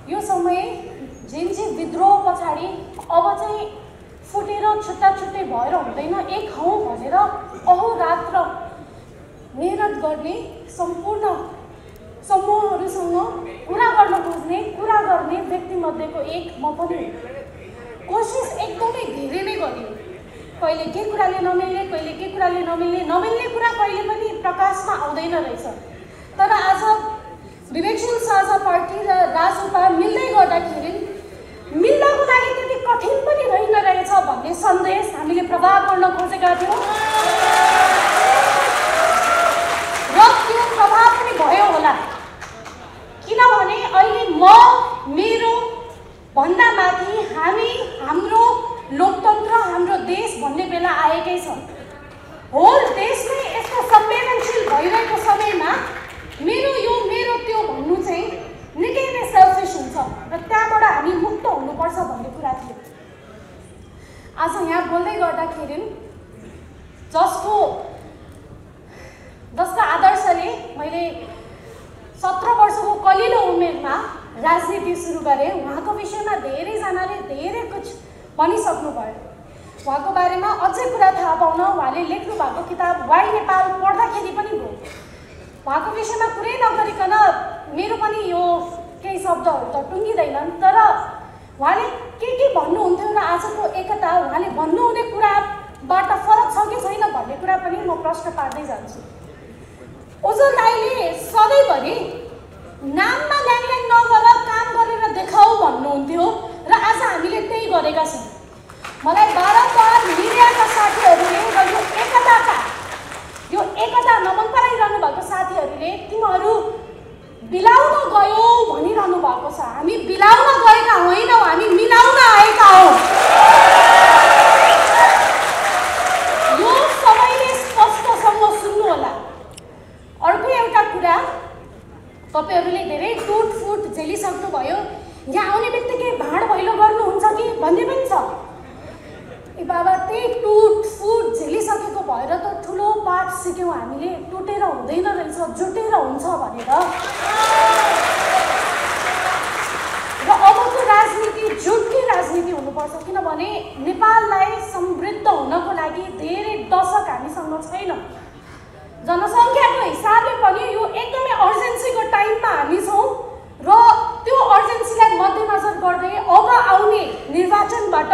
यो समय जेन्जी विद्रोह पछाडि अब चाहिँ फुटेर छुट्टा छुट्टै भएर हुँदैन, एक हौँ भनेर अहोरात्र मेहनत गर्ने सम्पूर्ण समूहहरूसँग कुरा गर्न खोज्ने, कुरा गर्ने व्यक्तिमध्येको एक म पनि। कोसिस एकदमै धेरै नै गरियो। कहिले के कुराले नमिल्ने, कहिले के कुराले नमिल्ने, नमिल्ने कुरा कहिले पनि प्रकाशमा आउँदैन रहेछ। तर आज विवेकशील साझा पार्टी र राजसपा मिल्दै गर्दाखेरि मिल्नको लागि त्यति कठिन पनि रहेन रहेछ भन्ने सन्देश हामीले प्रभाव गर्न खोजेका थियौँ र त्यो प्रभाव पनि भयो होला। किनभने अहिले मेरो भन्दा माथि हामी, हाम्रो लोकतन्त्र, हाम्रो देश भन्ने बेला आएकै छ। होल देश नै यस्तो संवेदनशील भइरहेको समयमा मेरो त्यो भन्नु चाहिँ निकै नै सेल्फिस हुन्छ र त्यहाँबाट हामी मुक्त हुनुपर्छ भन्ने कुरा थियो। आज यहाँ बोल्दै गर्दाखेरि जसको आदर्शले मैले 17 वर्षको कलिलो उमेरमा राजनीति सुरु गरेँ, उहाँको विषयमा धेरैजनाले धेरै कुछ भनिसक्नुभयो। उहाँको बारेमा अझै कुरा थाहा पाउन उहाँले लेख्नु भएको किताब वाइ नेपाल पढ्दाखेरि पनि भयो। उहाँको विषयमा कुरै नगरिकन मेरो पनि यो केही शब्दहरू त टुङ्गिँदैनन्, तर उहाँले के भन्नुहुन्थ्यो र आजको एकता उहाँले भन्नुहुने कुराबाट फरक छ कि छैन भन्ने कुरा पनि म प्रश्न पार्दै जान्छु। ओजन दाइले सधैँभरि नाममा ल्याङल्याङ नगर, काम गरेर देखाऊ भन्नुहुन्थ्यो र आज हामीले त्यही गरेका छौँ। मलाई बारम्बार मिडियाका साथीहरूले र यो एकता नमन पराइरहनु भएको साथीहरूले तिमीहरू बिलाउन गयो भनिरहनु भएको छ। हामी बिलाउन गएका होइनौँ, हामी मिलाउन आएका हौँ। यो सबैले स्पष्टसँग सुन्नु होला। अर्को एउटा कुरा, तपाईहरूले धेरै टुटफुट झेलिसक्नुभयो। यहाँ आउने बित्तिकै भाँड भैलो गर्नुहुन्छ कि भन्ने पनि छ। ए बाबा, त्यही टुटफुट झेलिसकेको भएर त ठुलो पाठ सिक्यौँ हामीले, टुटेर हुँदैन रहेछ, जुटेर हुन्छ भनेर। र अबको राजनीति जुटकै राजनीति हुनुपर्छ, किनभने नेपाललाई समृद्ध हुनको लागि धेरै दशक हामीसँग छैन। जनसङ्ख्याको हिसाबले पनि यो एकदमै अर्जेन्सीको टाइममा हामी छौँ र त्यो अर्जेन्सीलाई मध्यनजर गर्दै अब आउने निर्वाचनबाट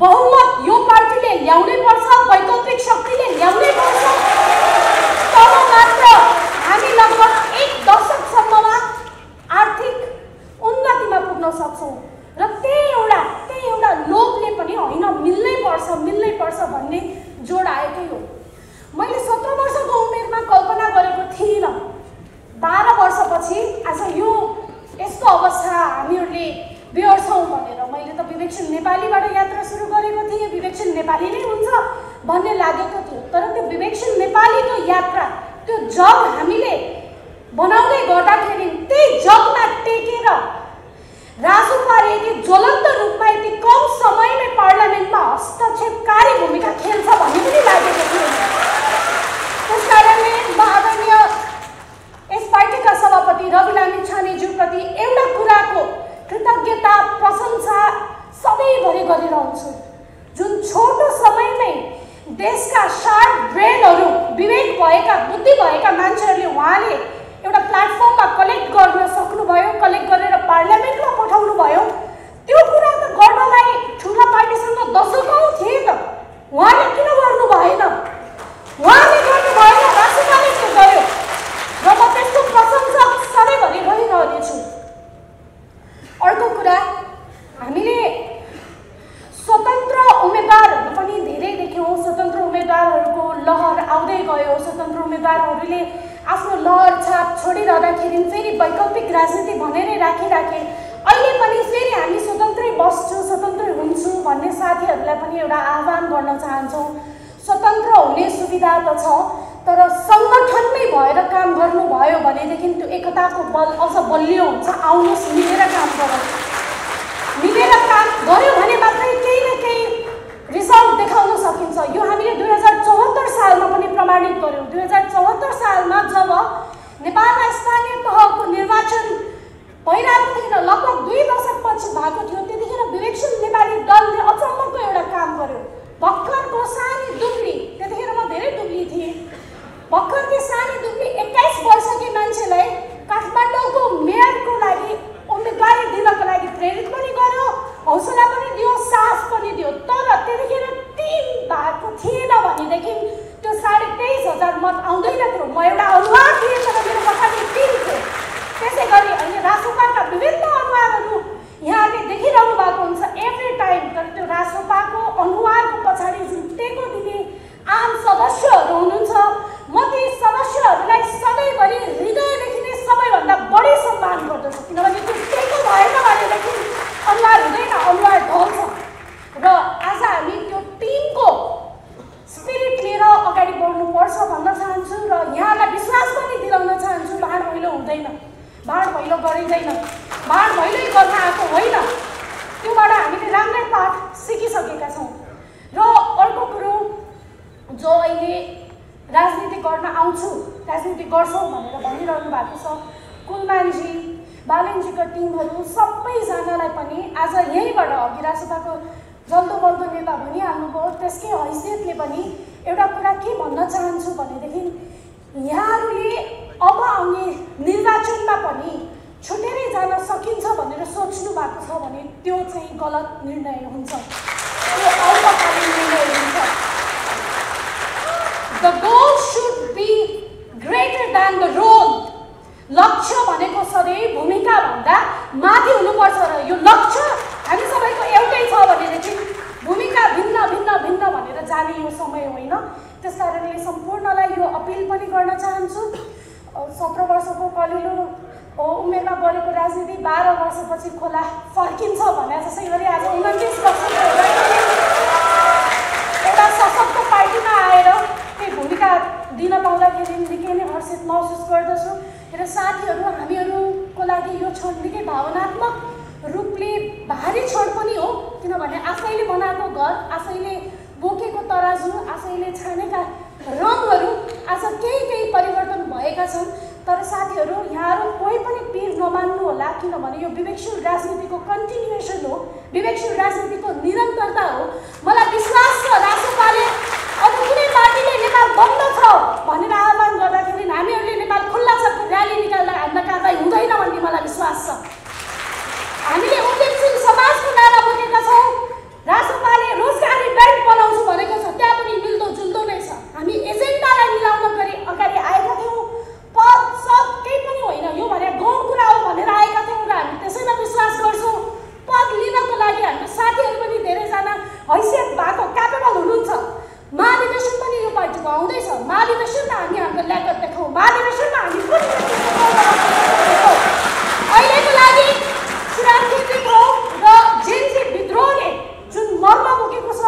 बहुमत यो पार्टीले ल्याउनै पर्छ, वैकल्पिक शक्तिले ल्याउनै पर्छ। तब मात्र हामी लगभग 1 दशकसम्ममा आर्थिक उन्नतिमा पुग्न सक्छौँ। र त्यही एउटा लोभले पनि होइन, मिल्नै पर्छ भन्ने जोड आएकै हो। मैले 17 वर्षको उमेरमा कल्पना गरेको थिइनँ 12 वर्षपछि आज यस्तो अवस्था हामीहरूले बिहोर्छौँ भनेर। मैले त विवेकशील नेपालीबाट यात्रा सुरु गरेको थिएँ, विवेकशील नेपाली नै हुन्छ भन्ने लागेको थियो। तर त्यो विवेकशील नेपालीको यात्रा, त्यो जग हामीले बनाउँदै गर्दाखेरि त्यही जगमा टेकेर राजसपाले यति ज्वलन्त रूपमा यति कम समयमै पार्लियामेन्टमा हस्तक्षेपकारी भूमिका खेल्छ भन्ने पनि लागेको थियो। त्यस कारणले म आदरणीय यस पार्टीका सभापति रवि लामिछानेज्यूप्रति एउटा कुराको कृतज्ञता, प्रशंसा सधैँभरि गरिरहन्छु। जुन छोटो समयमै देशका शार्प ब्रेनहरू, विवेक भएका, बुद्धि भएका मान्छेहरूले उहाँले एउटा प्लेटफर्ममा कलेक्ट गर्न सक्नुभयो, कलेक्ट गरेर पार्लियामेन्टमा पठाउनु भयो। त्यो कुरा त गर्नलाई ठुला पार्टीसँग दशकौँ थिए त, उहाँले किन गर्नु भएन? उहाँले गर्नु भएन, राष्ट्रपाले त्यो गर्यो र म त्यसको प्रशंसा सधैँभरि गरिरहनेछु। अर्को कुरा, हामीले स्वतन्त्र उम्मेदवारहरू पनि धेरै देख्यौँ। स्वतन्त्र उम्मेदवारहरूको लहर आउँदै गयो। स्वतन्त्र उम्मेदवारहरूले आफ्नो लहर छाप छोडिरहँदाखेरि फेरि वैकल्पिक राजनीति भनेरै राखिराखे। अहिले पनि फेरि हामी स्वतन्त्रै बस्छु, स्वतन्त्रै हुन्छु भन्ने साथीहरूलाई पनि एउटा आह्वान गर्न चाहन्छौँ। स्वतन्त्र हुने सुविधा त छ, तर सङ्गठनमै भएर काम गर्नुभयो भनेदेखि त्यो एकताको बल अझ बलियो हुन्छ। आउनुहोस्, मिलेर काम गरौँ। मिलेर काम गऱ्यो भने मात्रै केही न केही रिजल्ट देखाउन सकिन्छ। यो हामीले 2074 सालमा पनि प्रमाणित गऱ्यौँ। 2074 सालमा जब नेपालमा स्थानीय तहको निर्वाचन भइरहेको थिएन, लगभग 2 दशकपछि भएको थियो। त्यतिखेर विवेकशील नेपाली दलले अचम्मको एउटा काम गर्यो। भर्खरको सानी दुब्ली, त्यतिखेर म धेरै दुब्ली थिएँ, भर्खरकी सानी दुब्ली 21 वर्षकी मान्छेलाई काठमाडौँको मेयरको लागि उम्मेदवारी दिनको लागि प्रेरित पनि गर्यो, हौसला पनि दियो, साहस पनि दियो। तर त्यतिखेर 3 भएको थिएन भनेदेखि त्यो 23,500 मत आउँदैन थियो। म एउटा अनुहार थिएँ तर मेरो पछाडि 3 थिए। त्यसै गरी अहिले रासोपाका विभिन्न अनुहारहरू यहाँले देखिरहनु भएको हुन्छ एभ्री टाइम। तर त्यो रासोपाको अनुहारको पछाडि जुन टेको दिने आम सदस्यहरू हुनुहुन्छ, म ती सदस्यहरूलाई सधैँभरि हृदयदेखि नै सबैभन्दा बढी सम्मान गर्दछु। किनभने त्यो टेको भएन भनेदेखि अनुहार हुँदैन, अनुहार ढल्छ। र आज हामी त्यो टिमको स्पिरिट लिएर अगाडि बढ्नुपर्छ भन्न चाहन्छु र यहाँलाई विश्वास पनि दिलाउन चाहन्छु। भाँड भैलो हुँदैन, भाँड भैलो गरिँदैन, भाँड भैलै गर्न आएको होइन। त्योबाट हामीले राम्रै पाठ सिकिसकेका छौँ। र अर्को कुरो, जो अहिले राजनीति गर्न आउँछु, राजनीति गर्छौँ भनेर भनिरहनु भएको छ, कुलमानजी, बालेनजीको टिमहरू सबैजनालाई पनि आज यहीँबाट अघि रासोपाको जल्दो बल्दो नेता भनिहाल्नुभयो, त्यसकै हैसियतले पनि एउटा कुरा के भन्न चाहन्छु भनेदेखि यहाँहरूले अब आउने निर्वाचनमा पनि छुटेरै जान सकिन्छ भनेर सोच्नु भएको छ भने त्यो चाहिँ गलत निर्णय हुन्छ, त्यो अल्पकालीन निर्णय हुन्छ। The goal should be greater than the role. लक्ष्य भनेको सधैँ भूमिका भन्दा माथि हुनुपर्छ र यो लक्ष्य हामी सबैको एउटै छ भनेदेखि भूमिका भिन्न भिन्न भिन्न भनेर जाने यो समय होइन। त्यसकारणले सम्पूर्णलाई यो अपिल पनि गर्न चाहन्छु। 17 वर्षको कलिलो उमेरमा गरेको राजनीति 12 वर्षपछि खोला फर्किन्छ भने जसै गरी आज 29 वर्षको एउटा सशक्त पार्टीमा आएर त्यही भूमिका दिन पाउँदाखेरि निकै नै हर्षित महसुस गर्दछु। र साथीहरू, हामीहरूको लागि यो क्षण निकै भावनात्मक रूपले भारी क्षण पनि हो। किनभने आफैले बनाएको घर, आफैले बोकेको तराजु, आफैले छानेका रङहरू आज केही परिवर्तन भएका छन्। तर साथीहरू, यहाँहरू कोही पनि पीर नमान्नु होला, किनभने यो विवेकशील राजनीतिको कन्टिन्युएसन हो, विवेकशील राजनीतिको निरन्तरता हो। मलाई विश्वास छ रासोपाले अब कुनै पार्टीले नेपाल बन्द छ भनेर आह्वान गर्दाखेरि हामीहरूले नेपाल खुल्ला छ र्याली निकाल्दा हामीलाई कारबाही हुँदैन भन्ने मलाई विश्वास छ। हामीले उद्यमशील समाजको नारा बोकेका छौँ। रासोपाले रोजगारी ब्याङ्क बनाउँछु भनेको छ, त्यहाँ पनि मिल्दो जुल्दो नै छ। हामी एजेन्डालाई मिलाउन गरी अगाडि आएका थियौँ। पद सब केही पनि होइन, यो भने गौण कुरा हो भनेर आएका थियौँ र हामी त्यसैमा विश्वास गर्छौँ। पद लिनको लागि हाम्रो साथीहरू पनि धेरैजना हैसियत भएको क्यापेबल हुनुहुन्छ। महाधिवेशन पनि यो पार्टीको आउँदैछ। महाधिवेशनमा हामी हाम्रो ल्याकत देखाउँ, महाधिवेशनमा हामी कुन अहिलेको लागि सुरक्षित हो र जेन्जी विद्रोहले जुन मर्म बोकेको छ,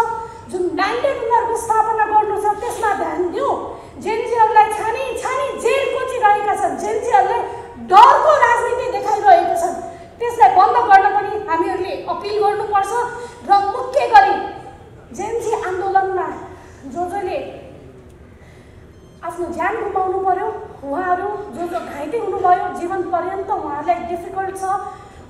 जुन म्यान्डेट उनीहरूको स्थापना गर्नु छ त्यसमा ध्यान दिउँ। जेन्जीहरूलाई छानी छानी जेल कोचिरहेका छन्, जेन्जीहरूलाई डरको राजनीति देखाइरहेका छन्। त्यसलाई बन्द गर्न पनि हामीहरूले अपिल गर्नुपर्छ। र मुख्य गरी जेन्जी आन्दोलनमा जसले आफ्नो ज्यान गुमाउनु पर्यो, उहाँहरू जो घाइते हुनुभयो, जीवन पर्यन्त उहाँहरूलाई डिफिकल्ट छ,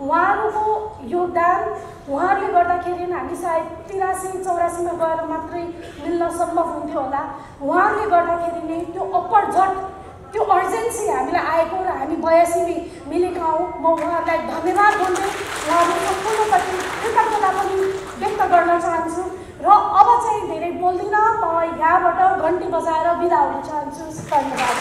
उहाँहरूको योगदान उहाँहरूले गर्दाखेरि हामी सायद 83-84मा गएर मात्रै मिल्न सम्भव हुन्थ्यो होला। उहाँहरूले गर्दाखेरि नै त्यो अपरझट, त्यो अर्जेन्सी हामीलाई आएको र हामी 82 मिलेका हौँ। म उहाँहरूलाई धन्यवाद भन्दै उहाँहरू सम्पूर्णप्रति कृतज्ञता पनि व्यक्त गर्न चाहन्छु। र अब चाहिँ धेरै बोल्दिनँ, म यहाँबाट घन्टी बजाएर बिदा हुन चाहन्छु। धन्यवाद।